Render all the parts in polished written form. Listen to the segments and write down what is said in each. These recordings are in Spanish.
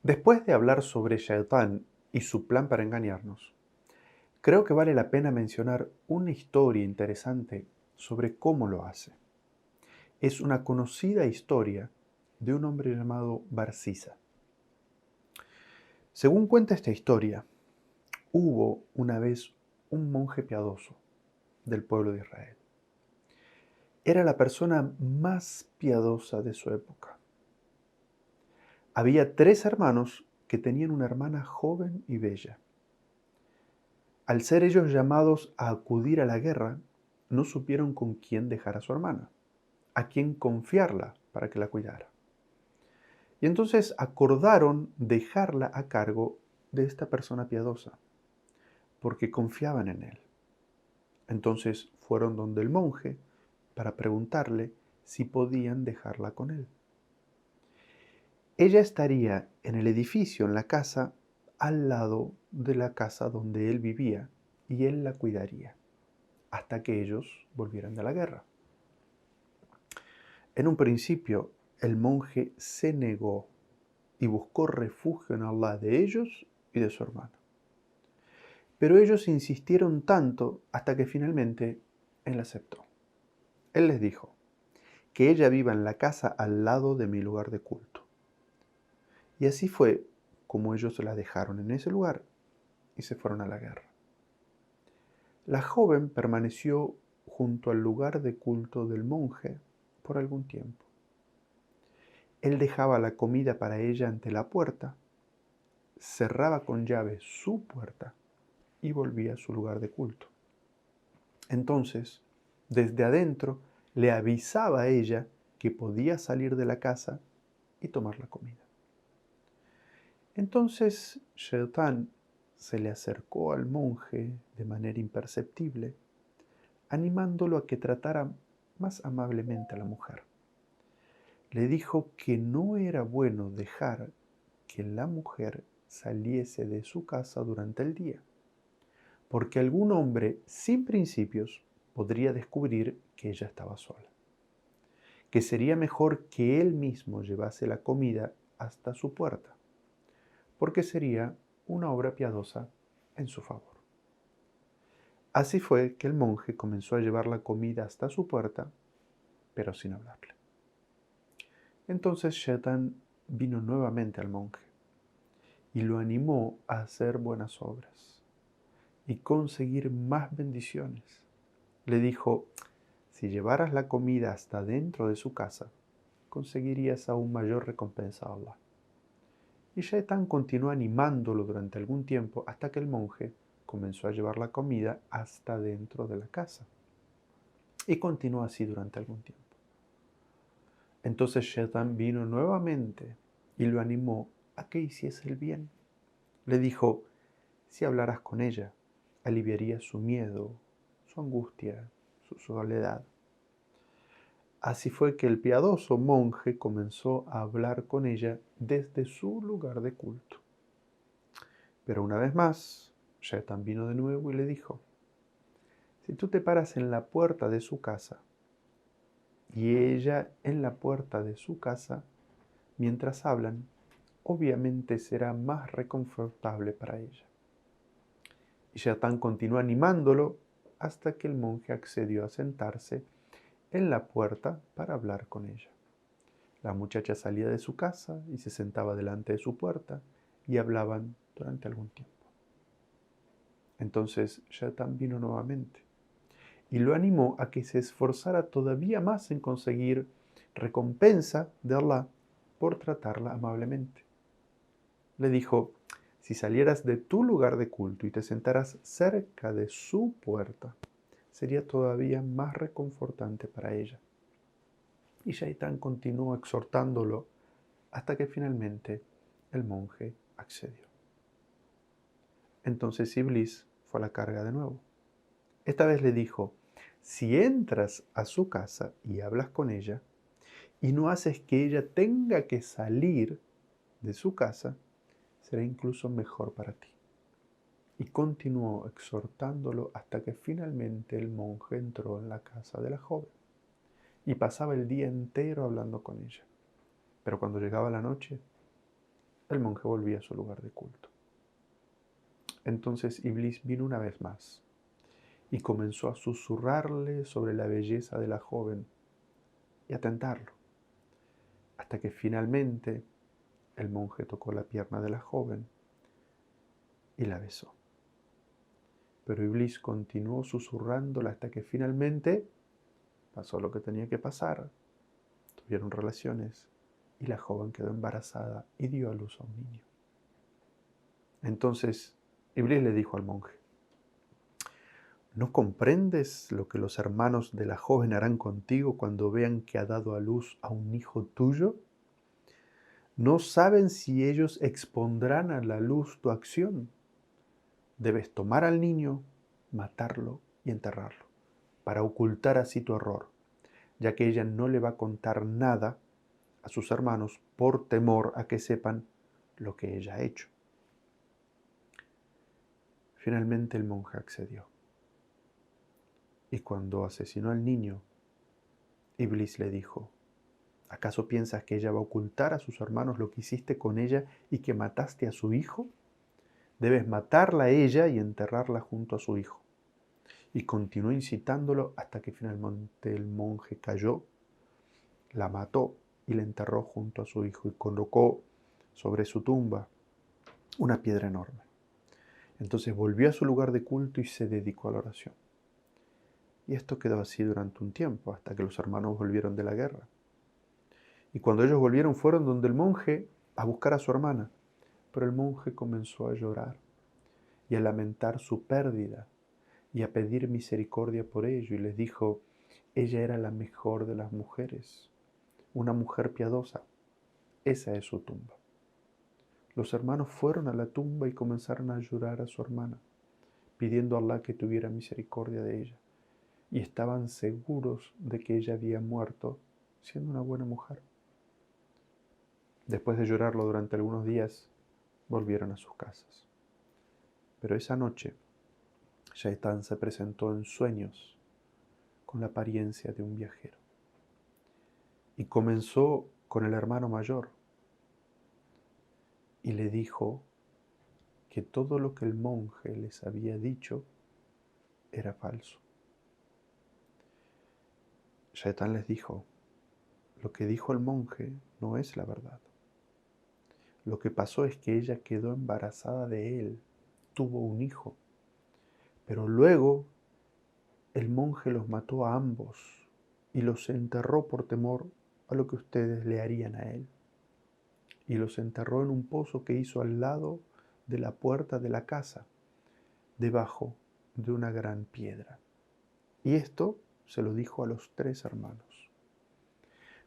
Después de hablar sobre Shaitán y su plan para engañarnos, creo que vale la pena mencionar una historia interesante sobre cómo lo hace. Es una conocida historia de un hombre llamado Barsisa. Según cuenta esta historia, hubo una vez un monje piadoso del pueblo de Israel. Era la persona más piadosa de su época. Había 3 hermanos que tenían una hermana joven y bella. Al ser ellos llamados a acudir a la guerra, no supieron con quién dejar a su hermana, a quién confiarla para que la cuidara. Y entonces acordaron dejarla a cargo de esta persona piadosa, porque confiaban en él. Entonces fueron donde el monje para preguntarle si podían dejarla con él. Ella estaría en el edificio, en la casa, al lado de la casa donde él vivía, y él la cuidaría hasta que ellos volvieran de la guerra. En un principio, el monje se negó y buscó refugio en Allah de ellos y de su hermano. Pero ellos insistieron tanto hasta que finalmente él aceptó. Él les dijo que ella viva en la casa al lado de mi lugar de culto. Y así fue como ellos la dejaron en ese lugar y se fueron a la guerra. La joven permaneció junto al lugar de culto del monje por algún tiempo. Él dejaba la comida para ella ante la puerta, cerraba con llave su puerta y volvía a su lugar de culto. Entonces, desde adentro, le avisaba a ella que podía salir de la casa y tomar la comida. Entonces, Shaitán se le acercó al monje de manera imperceptible, animándolo a que tratara más amablemente a la mujer. Le dijo que no era bueno dejar que la mujer saliese de su casa durante el día, porque algún hombre sin principios podría descubrir que ella estaba sola, que sería mejor que él mismo llevase la comida hasta su puerta, porque sería una obra piadosa en su favor. Así fue que el monje comenzó a llevar la comida hasta su puerta, pero sin hablarle. Entonces Shaitan vino nuevamente al monje y lo animó a hacer buenas obras y conseguir más bendiciones. Le dijo, si llevaras la comida hasta dentro de su casa, conseguirías aún mayor recompensa a Allah. Y Shaitán continuó animándolo durante algún tiempo hasta que el monje comenzó a llevar la comida hasta dentro de la casa. Y continuó así durante algún tiempo. Entonces Shaitán vino nuevamente y lo animó a que hiciese el bien. Le dijo, si hablaras con ella, aliviarías su miedo, su angustia, su soledad. Así fue que el piadoso monje comenzó a hablar con ella desde su lugar de culto. Pero una vez más, Shaitán vino de nuevo y le dijo, si tú te paras en la puerta de su casa y ella en la puerta de su casa, mientras hablan, obviamente será más reconfortable para ella. Y Shaitán continuó animándolo hasta que el monje accedió a sentarse en la puerta para hablar con ella. La muchacha salía de su casa y se sentaba delante de su puerta y hablaban durante algún tiempo. Entonces Shaitán vino nuevamente y lo animó a que se esforzara todavía más en conseguir recompensa de Allah por tratarla amablemente. Le dijo, si salieras de tu lugar de culto y te sentaras cerca de su puerta, sería todavía más reconfortante para ella. Y Shaitán continuó exhortándolo hasta que finalmente el monje accedió. Entonces Iblis fue a la carga de nuevo. Esta vez le dijo, si entras a su casa y hablas con ella, y no haces que ella tenga que salir de su casa, será incluso mejor para ti. Y continuó exhortándolo hasta que finalmente el monje entró en la casa de la joven y pasaba el día entero hablando con ella. Pero cuando llegaba la noche, el monje volvía a su lugar de culto. Entonces Iblis vino una vez más y comenzó a susurrarle sobre la belleza de la joven y a tentarlo, hasta que finalmente el monje tocó la pierna de la joven y la besó. Pero Iblis continuó susurrándola hasta que finalmente pasó lo que tenía que pasar. Tuvieron relaciones y la joven quedó embarazada y dio a luz a un niño. Entonces Iblis le dijo al monje: ¿no comprendes lo que los hermanos de la joven harán contigo cuando vean que ha dado a luz a un hijo tuyo? ¿No saben si ellos expondrán a la luz tu acción? Debes tomar al niño, matarlo y enterrarlo, para ocultar así tu error, ya que ella no le va a contar nada a sus hermanos por temor a que sepan lo que ella ha hecho. Finalmente el monje accedió. Y cuando asesinó al niño, Iblis le dijo: ¿acaso piensas que ella va a ocultar a sus hermanos lo que hiciste con ella y que mataste a su hijo? Debes matarla a ella y enterrarla junto a su hijo. Y continuó incitándolo hasta que finalmente el monje cayó, la mató y la enterró junto a su hijo y colocó sobre su tumba una piedra enorme. Entonces volvió a su lugar de culto y se dedicó a la oración. Y esto quedó así durante un tiempo, hasta que los hermanos volvieron de la guerra. Y cuando ellos volvieron fueron donde el monje a buscar a su hermana. Pero el monje comenzó a llorar y a lamentar su pérdida y a pedir misericordia por ello. Y les dijo: ella era la mejor de las mujeres, una mujer piadosa. Esa es su tumba. Los hermanos fueron a la tumba y comenzaron a llorar a su hermana, pidiendo a Allah que tuviera misericordia de ella. Y estaban seguros de que ella había muerto siendo una buena mujer. Después de llorarlo durante algunos días, volvieron a sus casas. Pero esa noche, Shaitán se presentó en sueños con la apariencia de un viajero. Y comenzó con el hermano mayor y le dijo que todo lo que el monje les había dicho era falso. Shaitán les dijo: lo que dijo el monje no es la verdad. Lo que pasó es que ella quedó embarazada de él, tuvo un hijo, pero luego el monje los mató a ambos y los enterró por temor a lo que ustedes le harían a él. Y los enterró en un pozo que hizo al lado de la puerta de la casa, debajo de una gran piedra. Y esto se lo dijo a los 3 hermanos.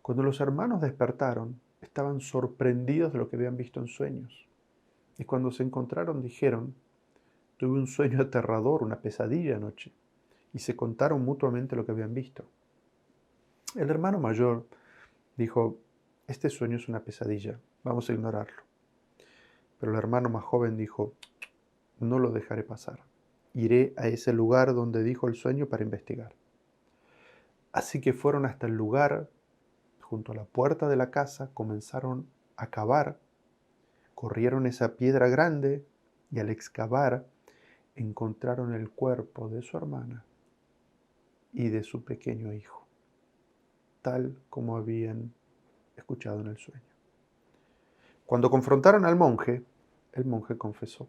Cuando los hermanos despertaron, estaban sorprendidos de lo que habían visto en sueños. Y cuando se encontraron dijeron: tuve un sueño aterrador, una pesadilla anoche. Y se contaron mutuamente lo que habían visto. El hermano mayor dijo: este sueño es una pesadilla, vamos a ignorarlo. Pero el hermano más joven dijo: no lo dejaré pasar. Iré a ese lugar donde dijo el sueño para investigar. Así que fueron hasta el lugar, junto a la puerta de la casa, comenzaron a cavar, corrieron esa piedra grande y al excavar encontraron el cuerpo de su hermana y de su pequeño hijo, tal como habían escuchado en el sueño. Cuando confrontaron al monje, el monje confesó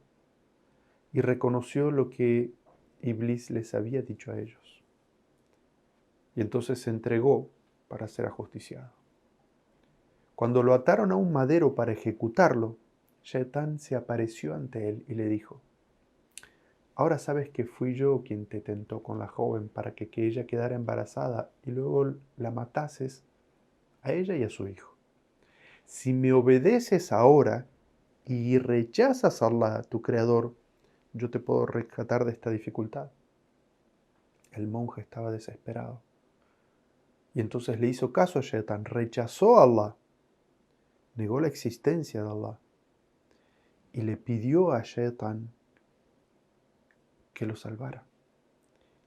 y reconoció lo que Iblis les había dicho a ellos. Y entonces se entregó para ser ajusticiado. Cuando lo ataron a un madero para ejecutarlo, Shaitán se apareció ante él y le dijo: ahora sabes que fui yo quien te tentó con la joven para que ella quedara embarazada y luego la matases a ella y a su hijo. Si me obedeces ahora y rechazas a Allah, tu creador, yo te puedo rescatar de esta dificultad. El monje estaba desesperado. Y entonces le hizo caso a Shaitán, rechazó a Allah, negó la existencia de Allah y le pidió a Shaitán que lo salvara.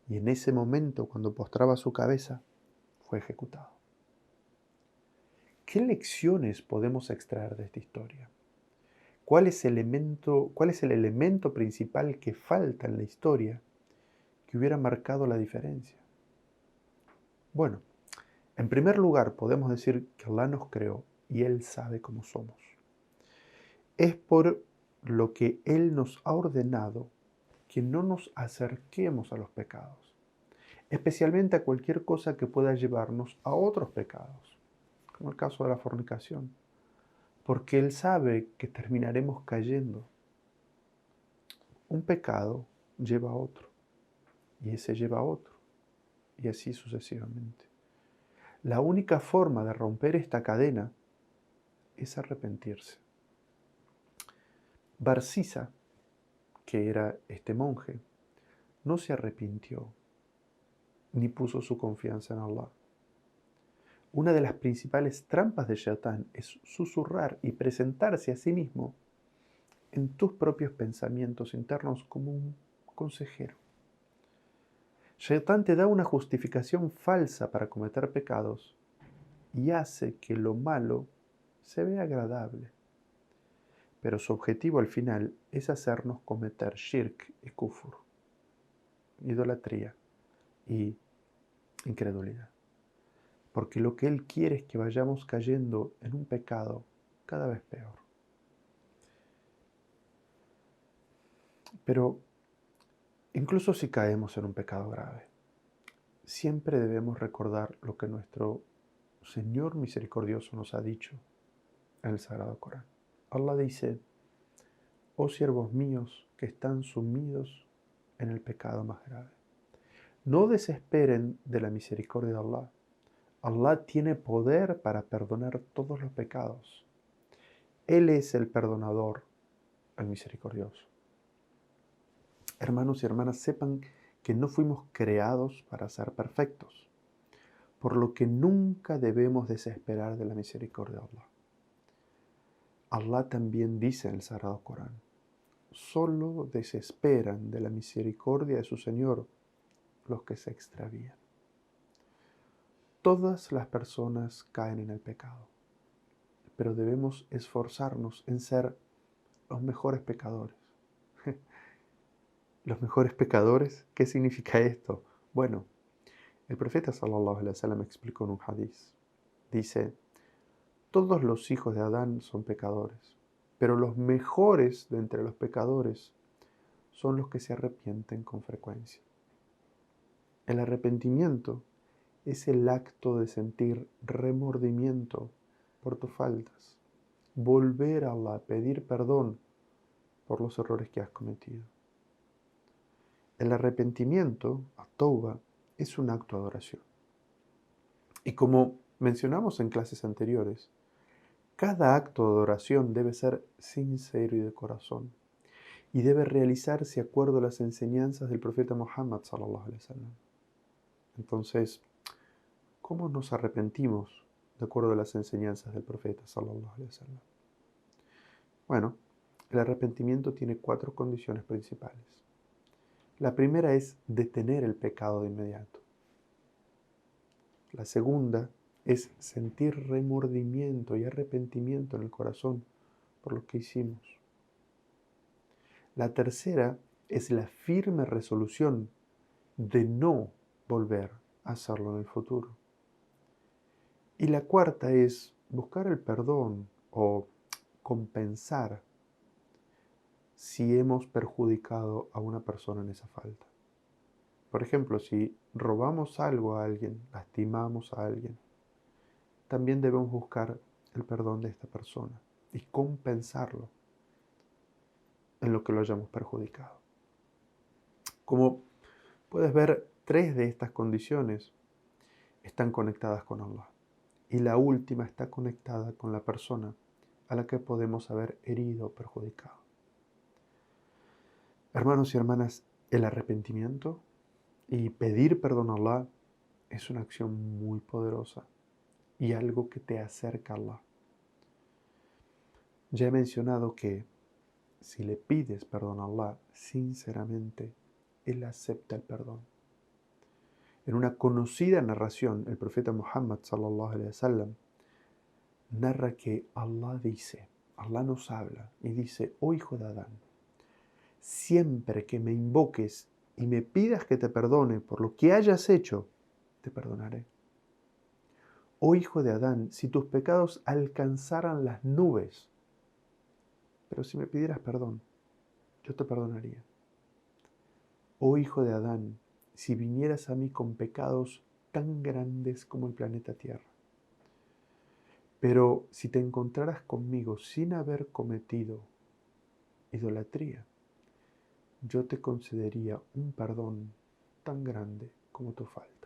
Y en ese momento, cuando postraba su cabeza, fue ejecutado. ¿Qué lecciones podemos extraer de esta historia? cuál es el elemento principal que falta en la historia que hubiera marcado la diferencia? Bueno, en primer lugar podemos decir que Allah nos creó y Él sabe cómo somos. Es por lo que Él nos ha ordenado que no nos acerquemos a los pecados, especialmente a cualquier cosa que pueda llevarnos a otros pecados, como el caso de la fornicación, porque Él sabe que terminaremos cayendo. Un pecado lleva a otro, y ese lleva a otro, y así sucesivamente. La única forma de romper esta cadena es arrepentirse. Barsisa, que era este monje, no se arrepintió ni puso su confianza en Allah. Una de las principales trampas de Shaitán es susurrar y presentarse a sí mismo en tus propios pensamientos internos como un consejero. Shaitán te da una justificación falsa para cometer pecados y hace que lo malo se vea agradable. Pero su objetivo al final es hacernos cometer shirk y kufur, idolatría y incredulidad. Porque lo que Él quiere es que vayamos cayendo en un pecado cada vez peor. Pero incluso si caemos en un pecado grave, siempre debemos recordar lo que nuestro Señor misericordioso nos ha dicho en el Sagrado Corán. Allah dice: oh siervos míos que están sumidos en el pecado más grave, no desesperen de la misericordia de Allah. Allah tiene poder para perdonar todos los pecados. Él es el perdonador, el misericordioso. Hermanos y hermanas, sepan que no fuimos creados para ser perfectos, por lo que nunca debemos desesperar de la misericordia de Allah. Allah también dice en el Sagrado Corán: solo desesperan de la misericordia de su Señor los que se extravían. Todas las personas caen en el pecado, pero debemos esforzarnos en ser los mejores pecadores. ¿Los mejores pecadores? ¿Qué significa esto? Bueno, el profeta sallallahu alaihi wasallam explicó en un hadith. Dice: todos los hijos de Adán son pecadores, pero los mejores de entre los pecadores son los que se arrepienten con frecuencia. El arrepentimiento es el acto de sentir remordimiento por tus faltas, volver a Allah, pedir perdón por los errores que has cometido. El arrepentimiento, at-tauba, es un acto de adoración. Y como mencionamos en clases anteriores, cada acto de adoración debe ser sincero y de corazón, y debe realizarse de acuerdo a las enseñanzas del profeta Muhammad sallallahu alaihi wasallam. Entonces, ¿cómo nos arrepentimos de acuerdo a las enseñanzas del profeta sallallahu alaihi wasallam? Bueno, el arrepentimiento tiene 4 condiciones principales. La primera es detener el pecado de inmediato. La segunda es sentir remordimiento y arrepentimiento en el corazón por lo que hicimos. La tercera es la firme resolución de no volver a hacerlo en el futuro. Y la cuarta es buscar el perdón o compensar si hemos perjudicado a una persona en esa falta. Por ejemplo, si robamos algo a alguien, lastimamos a alguien, también debemos buscar el perdón de esta persona y compensarlo en lo que lo hayamos perjudicado. Como puedes ver, 3 de estas condiciones están conectadas con Allah, y la última está conectada con la persona a la que podemos haber herido o perjudicado. Hermanos y hermanas, el arrepentimiento y pedir perdón a Allah es una acción muy poderosa y algo que te acerca a Allah. Ya he mencionado que si le pides perdón a Allah sinceramente, Él acepta el perdón. En una conocida narración, el profeta Muhammad sallallahu alaihi wasallam narra que Allah dice: Allah nos habla y dice: oh hijo de Adán, siempre que me invoques y me pidas que te perdone por lo que hayas hecho, te perdonaré. Oh hijo de Adán, si tus pecados alcanzaran las nubes, pero si me pidieras perdón, yo te perdonaría. Oh hijo de Adán, si vinieras a mí con pecados tan grandes como el planeta Tierra, pero si te encontraras conmigo sin haber cometido idolatría, yo te concedería un perdón tan grande como tu falta.